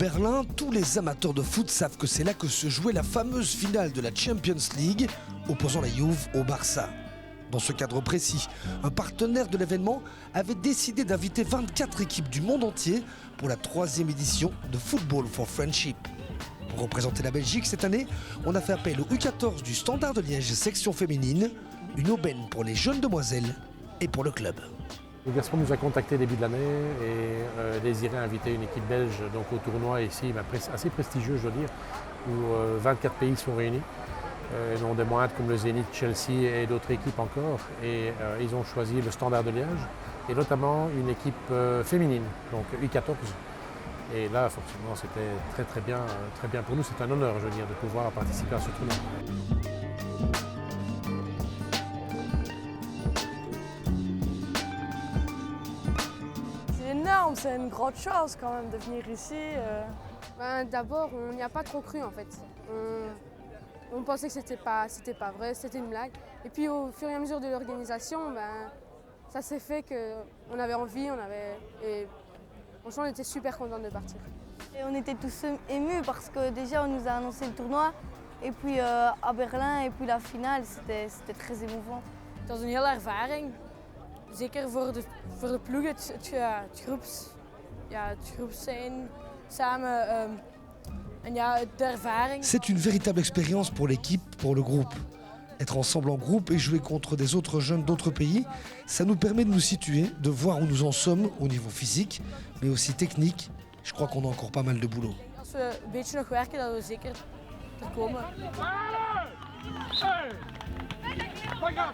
Berlin, tous les amateurs de foot savent que c'est là que se jouait la fameuse finale de la Champions League, opposant la Juve au Barça. Dans ce cadre précis, un partenaire de l'événement avait décidé d'inviter 24 équipes du monde entier pour la 3e édition de Football for Friendship. Pour représenter la Belgique cette année, on a fait appel au U14 du Standard de Liège section féminine, une aubaine pour les jeunes demoiselles et pour le club. Le Gazprom nous a contacté début de l'année et désirait inviter une équipe belge donc, au tournoi ici, assez prestigieux je dois dire, où 24 pays sont réunis, dont des moindres comme le Zénith, Chelsea et d'autres équipes encore. Et ils ont choisi le Standard de Liège et notamment une équipe féminine, donc U14. Et là, forcément, c'était très bien pour nous. C'est un honneur, je veux dire, de pouvoir participer à ce tournoi. C'est énorme, c'est une grande chose quand même de venir ici. D'abord, on n'y a pas trop cru en fait. On pensait que c'était pas vrai, c'était une blague. Et puis au fur et à mesure de l'organisation, ça s'est fait qu'on avait envie, et franchement, on était super contents de partir. Et on était tous émus parce que déjà on nous a annoncé le tournoi et puis à Berlin et puis la finale, c'était très émouvant. Het was een hele ervaring. Zeker voor de ploeg, het groepszijn samen. En ja, de ervaring. C'est une véritable expérience pour l'équipe, pour le groupe. Être ensemble en groupe et jouer contre des autres jeunes d'autres pays, ça nous permet de nous situer, de voir où nous en sommes au niveau physique, mais aussi technique. Je crois qu'on a encore pas mal de boulot. Als we een beetje nog werken, dat we zeker er komen. Il y a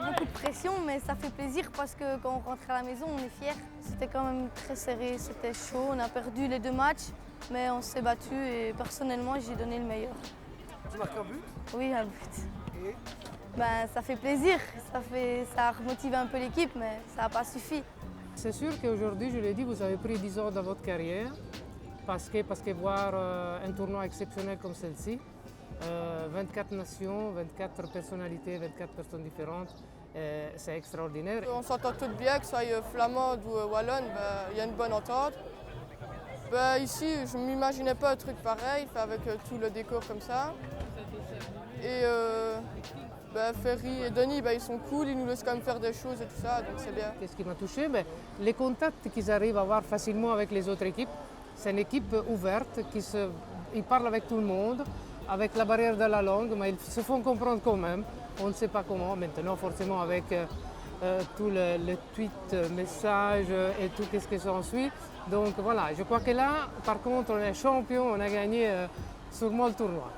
beaucoup de pression, mais ça fait plaisir parce que quand on rentre à la maison, on est fiers. C'était quand même très serré, c'était chaud. On a perdu les 2 matchs, mais on s'est battu et personnellement, j'ai donné le meilleur. Tu marques un but? Oui, un but. Et ça fait plaisir, ça a remotivé un peu l'équipe, mais ça n'a pas suffi. C'est sûr qu'aujourd'hui, je l'ai dit, vous avez pris 10 ans dans votre carrière parce que voir un tournoi exceptionnel comme celle-ci, 24 nations, 24 personnalités, 24 personnes différentes, c'est extraordinaire. On s'entend toutes bien, que ce soit flamande ou wallonne, il y a une bonne entente. Ici, je ne m'imaginais pas un truc pareil, avec tout le décor comme ça. Et Ferry et Denis, ils sont cool, ils nous laissent quand même faire des choses et tout ça, donc c'est bien. Qu'est-ce qui m'a touché? Les contacts qu'ils arrivent à avoir facilement avec les autres équipes. C'est une équipe ouverte, ils parlent avec tout le monde, avec la barrière de la langue, mais ils se font comprendre quand même. On ne sait pas comment, maintenant forcément avec tous les tweets, messages et tout ce qui s'ensuit. Donc voilà, je crois que là, par contre, on est champion, on a gagné sûrement le tournoi.